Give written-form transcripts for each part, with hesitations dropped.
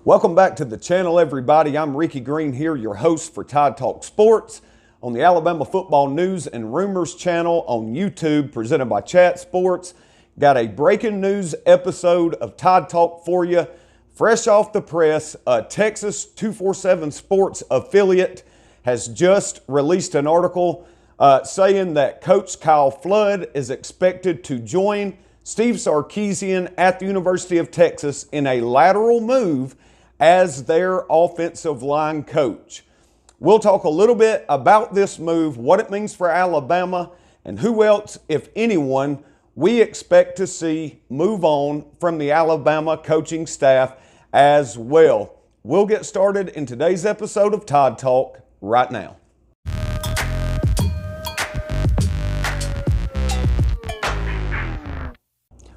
Welcome back to the channel, everybody. I'm Ricky Green here, your host for Tide Talk Sports on the Alabama Football News and Rumors channel on YouTube, presented by Chat Sports. Got a breaking news episode of Tide Talk for you. Fresh off the press, Texas 247 Sports affiliate has just released an article saying that Coach Kyle Flood is expected to join Steve Sarkisian at the University of Texas in a lateral move as their offensive line coach. We'll talk a little bit about this move, what it means for Alabama, and who else, if anyone, we expect to see move on from the Alabama coaching staff as well. We'll get started in today's episode of Tide Talk right now.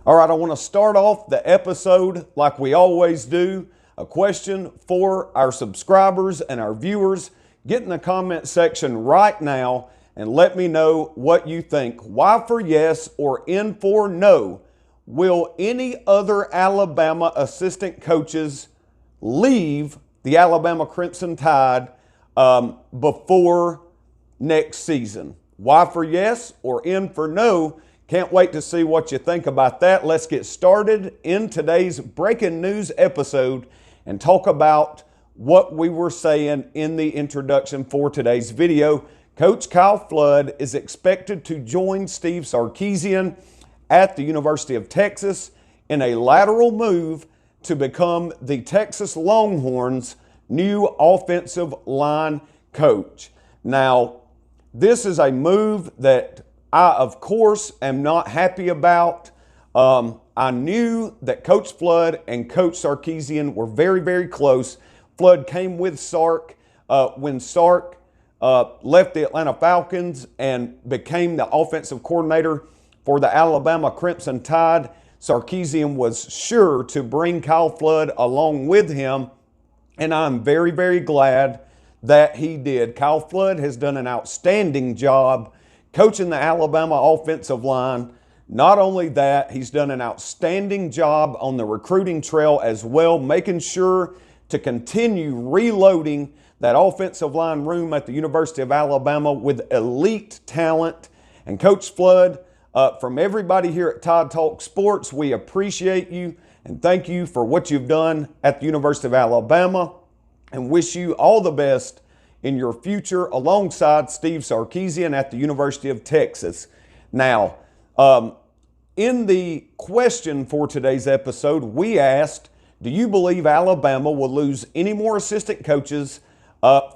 All right, I want to start off the episode like we always do. A question for our subscribers and our viewers. Get in the comment section right now and let me know what you think. Y for yes or N for no. Will any other Alabama assistant coaches leave the Alabama Crimson Tide before next season? Y for yes or N for no. Can't wait to see what you think about that. Let's get started in today's breaking news episode and talk about what we were saying in the introduction for today's video. Coach Kyle Flood is expected to join Steve Sarkisian at the University of Texas in a lateral move to become the Texas Longhorns' new offensive line coach. Now, this is a move that I, of course, am not happy about. I knew that Coach Flood and Coach Sarkisian were very, very close. Flood came with Sark when Sark left the Atlanta Falcons and became the offensive coordinator for the Alabama Crimson Tide. Sarkisian was sure to bring Kyle Flood along with him, and I'm very, very glad that he did. Kyle Flood has done an outstanding job coaching the Alabama offensive line. Not only that, he's done an outstanding job on the recruiting trail as well, making sure to continue reloading that offensive line room at the University of Alabama with elite talent. And Coach Flood, from everybody here at Tide Talk Sports, we appreciate you and thank you for what you've done at the University of Alabama and wish you all the best in your future alongside Steve Sarkisian at the University of Texas. Now, in the question for today's episode, we asked, do you believe Alabama will lose any more assistant coaches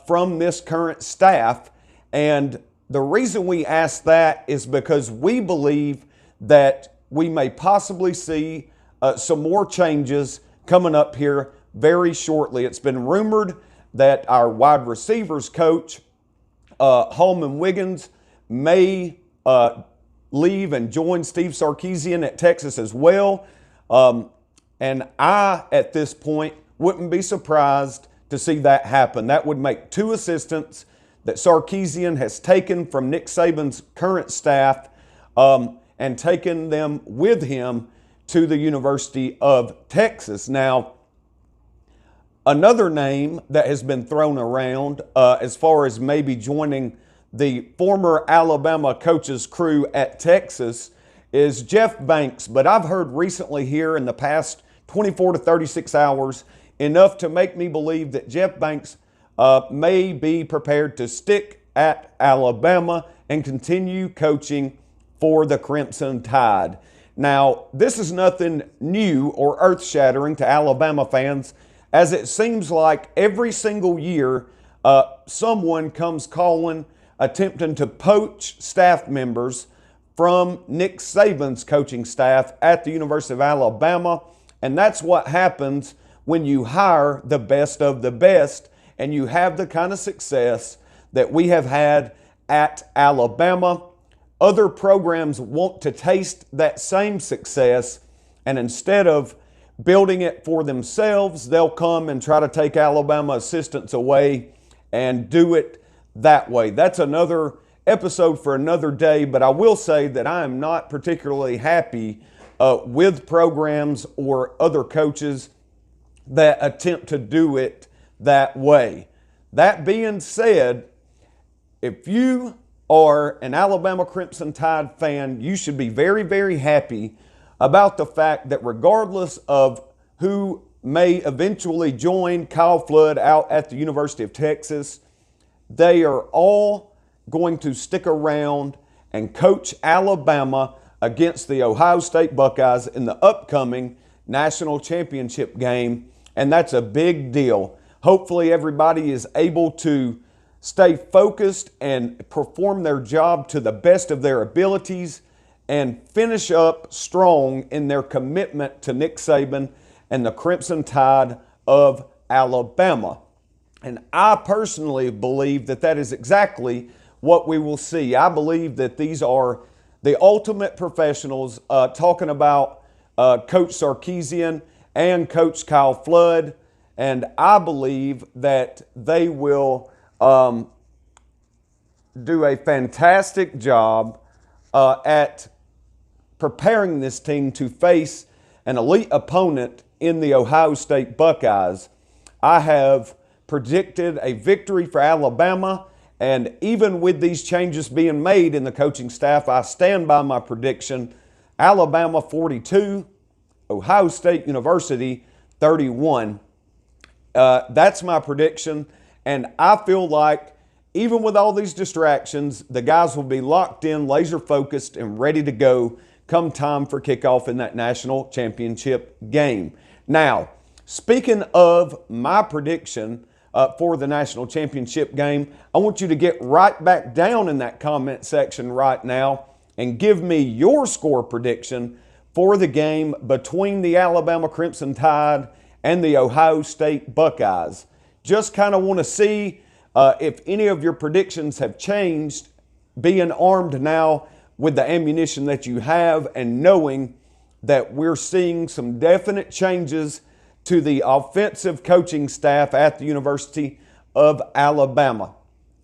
from this current staff? And the reason we asked that is because we believe that we may possibly see some more changes coming up here very shortly. It's been rumored that our wide receivers coach, Holman Wiggins, may leave and join Steve Sarkisian at Texas as well. And I, at this point, wouldn't be surprised to see that happen. That would make two assistants that Sarkisian has taken from Nick Saban's current staff and taken them with him to the University of Texas. Now, another name that has been thrown around as far as maybe joining the former Alabama coach's crew at Texas is Jeff Banks. But I've heard recently here in the past 24 to 36 hours enough to make me believe that Jeff Banks may be prepared to stick at Alabama and continue coaching for the Crimson Tide. Now, this is nothing new or earth-shattering to Alabama fans, as it seems like every single year someone comes calling, attempting to poach staff members from Nick Saban's coaching staff at the University of Alabama. And that's what happens when you hire the best of the best and you have the kind of success that we have had at Alabama. Other programs want to taste that same success, and instead of building it for themselves, they'll come and try to take Alabama assistants away and do it that way. That's another episode for another day, but I will say that I am not particularly happy with programs or other coaches that attempt to do it that way. That being said, if you are an Alabama Crimson Tide fan, you should be very, very happy about the fact that regardless of who may eventually join Kyle Flood out at the University of Texas, they are all going to stick around and coach Alabama against the Ohio State Buckeyes in the upcoming national championship game, and that's a big deal. Hopefully everybody is able to stay focused and perform their job to the best of their abilities and finish up strong in their commitment to Nick Saban and the Crimson Tide of Alabama. And I personally believe that that is exactly what we will see. I believe that these are the ultimate professionals, talking about Coach Sarkisian and Coach Kyle Flood. And I believe that they will do a fantastic job at preparing this team to face an elite opponent in the Ohio State Buckeyes. I have predicted a victory for Alabama, and even with these changes being made in the coaching staff, I stand by my prediction: Alabama 42, Ohio State University 31. That's my prediction, and I feel like even with all these distractions, the guys will be locked in, laser focused, and ready to go come time for kickoff in that national championship game. Now, speaking of my prediction for the national championship game, I want you to get right back down in that comment section right now and give me your score prediction for the game between the Alabama Crimson Tide and the Ohio State Buckeyes. Just kind of want to see if any of your predictions have changed, being armed now with the ammunition that you have and knowing that we're seeing some definite changes to the offensive coaching staff at the University of Alabama.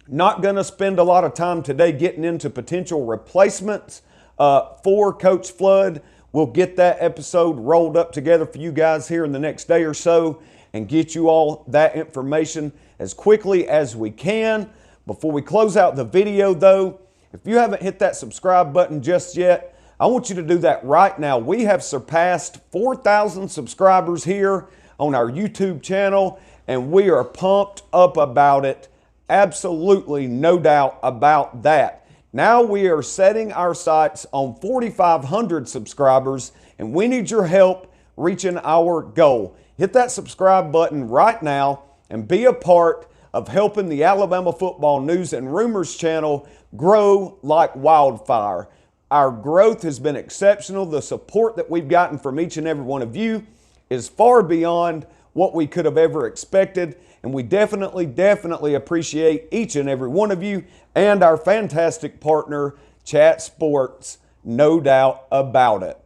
Not going to spend a lot of time today getting into potential replacements for Coach Flood. We'll get that episode rolled up together for you guys here in the next day or so and get you all that information as quickly as we can. Before we close out the video though, if you haven't hit that subscribe button just yet, I want you to do that right now. We have surpassed 4,000 subscribers here on our YouTube channel, and we are pumped up about it. Absolutely no doubt about that. Now we are setting our sights on 4,500 subscribers, and we need your help reaching our goal. Hit that subscribe button right now and be a part of helping the Alabama Football News and Rumors channel grow like wildfire. Our growth has been exceptional. The support that we've gotten from each and every one of you is far beyond what we could have ever expected. And we definitely appreciate each and every one of you and our fantastic partner, Chat Sports, no doubt about it.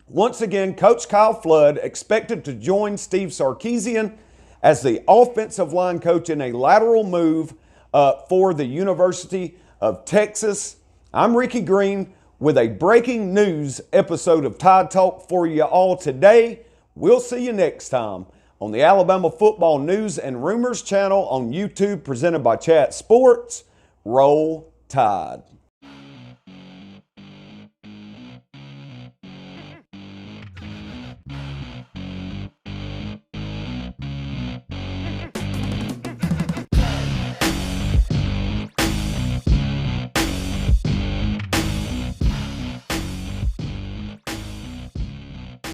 Once again, Coach Kyle Flood expected to join Steve Sarkisian as the offensive line coach in a lateral move for the University of Texas. I'm Ricky Green with a breaking news episode of Tide Talk for you all today. We'll see you next time on the Alabama Football News and Rumors channel on YouTube, presented by Chat Sports. Roll Tide.